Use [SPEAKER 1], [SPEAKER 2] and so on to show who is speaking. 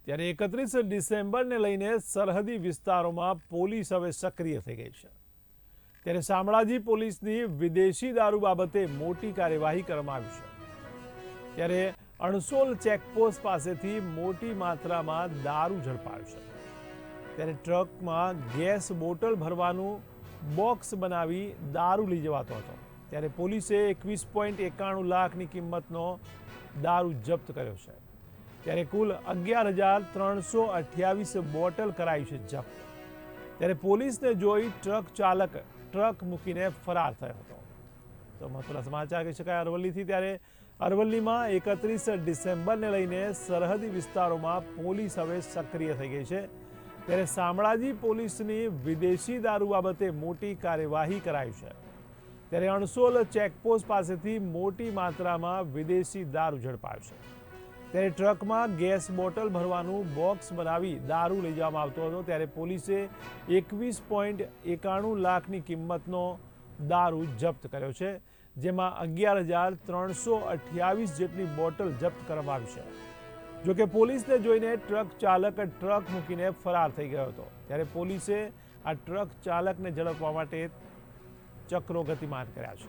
[SPEAKER 1] ત્યારે 31 ડિસેમ્બરને લઈને સરહદી વિસ્તારોમાં પોલીસ હવે સક્રિય થઈ ગઈ છે। ત્યારે શામળાજી પોલીસની વિદેશી દારૂ બાબતે મોટી કાર્યવાહી કરવામાં આવી છે। ત્યારે અણસોલ ચેકપોસ્ટ પાસેથી મોટી માત્રામાં દારૂ ઝડપાયો છે। ત્યારે ટ્રકમાં ગેસ બોટલ ભરવાનું બોક્સ બનાવી દારૂ લઈ જવાતો હતો। ત્યારે પોલીસે 21.91 લાખની કિંમતનો દારૂ જપ્ત કર્યો છે। ત્યારે કુલ 11,328 બોટલ કરાઈ છે જપ્ત। ત્યારે પોલીસને જોઈ ટ્રક ચાલક ટ્રક મૂકીને ફરાર થયો હતો। તો મહત્વના સમાચાર કહી શકાય અરવલ્લીથી। ત્યારે અરવલ્લીમાં 31 ડિસેમ્બરને લઈને સરહદી વિસ્તારોમાં પોલીસ હવે સક્રિય થઈ ગઈ છે। ત્યારે શામળાજી પોલીસની વિદેશી દારૂ બાબતે મોટી કાર્યવાહી કરાઈ છે। ત્યારે અણસોલ ચેકપોસ્ટ પાસેથી મોટી માત્રામાં વિદેશી દારૂ ઝડપાયો છે। ત્યારે ટ્રકમાં ગેસ બોટલ ભરવાનું બોક્સ બનાવી દારૂ લઈ જવામાં આવતો હતો। ત્યારે પોલીસે 21.91 લાખની કિંમતનો દારૂ જપ્ત કર્યો છે, જેમાં 11,328 જેટલી બોટલ જપ્ત કરવામાં આવી છે। જોકે પોલીસને જોઈને ટ્રક ચાલક ટ્રક મૂકીને ફરાર થઈ ગયો હતો। ત્યારે પોલીસે આ ટ્રક ચાલકને ઝડપવા માટે ચક્રો ગતિમાન કર્યા છે।